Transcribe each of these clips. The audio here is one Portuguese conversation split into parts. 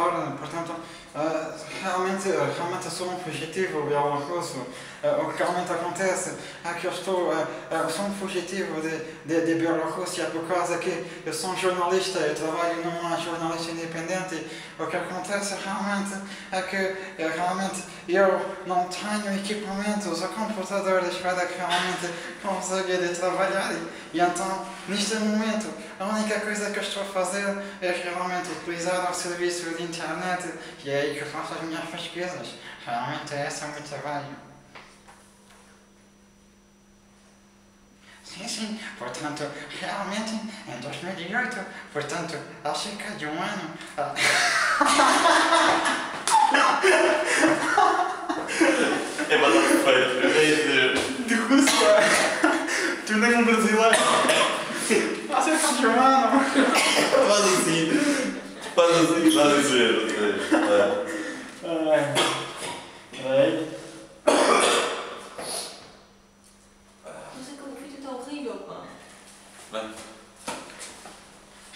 raro, portanto, realmente eu sou um fugitivo bielorrusso. O que realmente acontece é que eu sou um fugitivo de Bielorrússia por causa que eu sou um jornalista, eu trabalho numa jornalista independente. O que acontece realmente é que eu não tenho equipamentos ou computadores para que realmente consiga trabalhar. E então, neste momento, a única coisa que eu estou a fazer é realmente utilizar o serviço de internet e é aí que eu faço as minhas pesquisas. Realmente esse é o meu trabalho. Sim, portanto, realmente em 2008, portanto, há cerca de um ano. É mais perfeito, De Rússia! Tu nem um brasileiro! Há cerca de um ano! Faz assim, faz dizer.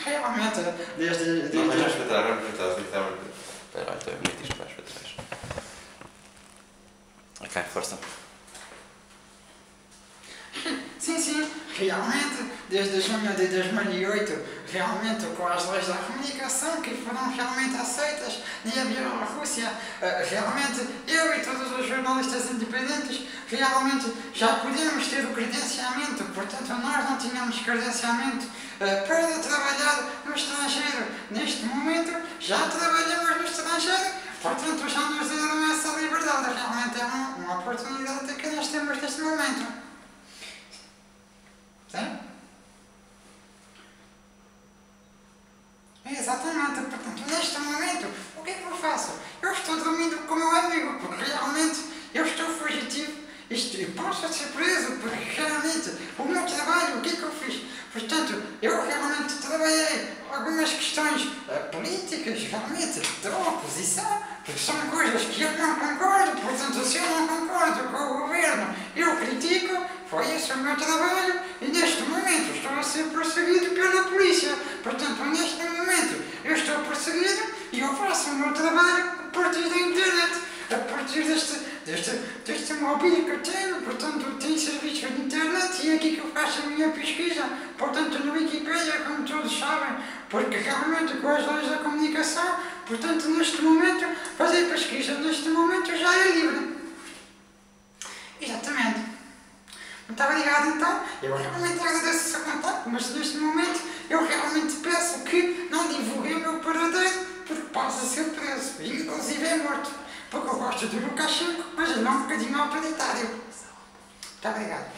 Realmente, desde... Não, mas vamos para trás, espera aí, estou a meter isto mais para trás. Ok, força. Sim, realmente, desde junho de 2008, realmente com as leis da comunicação que foram realmente aceitas na Bielorrússia, realmente eu e todos os jornalistas independentes realmente já podíamos ter o credenciamento, portanto nós não tínhamos credenciamento para trabalhar no estrangeiro. Neste momento já trabalhamos no estrangeiro, portanto já nos deram essa liberdade. Realmente é uma oportunidade que nós temos neste momento. Sim? Exatamente, portanto, neste momento, o que é que eu faço? Eu estou dormindo com o meu amigo, porque realmente eu estou fugitivo e posso ser preso, porque realmente o meu trabalho, o que é que eu fiz? Portanto, eu realmente trabalhei algumas questões políticas, realmente, da oposição, porque são coisas que eu não concordo, portanto, se eu não concordo com o governo, eu critico, foi esse o meu trabalho, e neste momento estou a ser perseguido pela polícia. Portanto, neste momento eu estou perseguido e eu faço o meu trabalho a partir da internet, a partir deste mobílio que eu tenho. Portanto, eu tenho serviços de internet e é aqui que eu faço a minha pesquisa. Portanto, no Wikipedia, como todos sabem, porque realmente com as leis da comunicação, portanto, neste momento, fazer pesquisa neste momento já é livre. Exatamente. Muito obrigado, então. Eu realmente agradeço o seu contato, mas neste momento eu realmente peço que não divulguem o meu paradeiro, porque posso ser preso, e inclusive é morto, porque eu gosto do Lukashenko, mas ele é um bocadinho autoritário. Muito obrigado.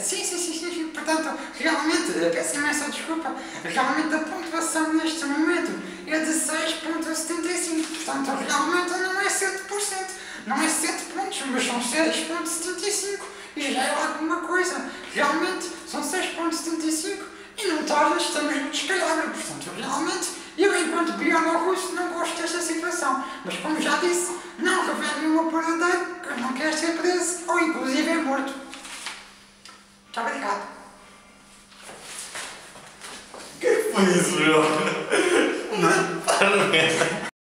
Sim, portanto, realmente, peço imensa desculpa, realmente a pontuação neste momento é de 6,75, portanto, realmente não é 7%. Não é 7 pontos, mas são 6,75 e já é alguma coisa. Realmente são 6,75 e não torna, estamos no descalabro. Portanto, realmente, eu enquanto bielorrusso não gosto desta situação. Mas como já disse, não revelem o meu paradeiro, que eu não quero ser preso ou inclusive é morto. Muito obrigado. O que é que foi isso, meu? Não? Para,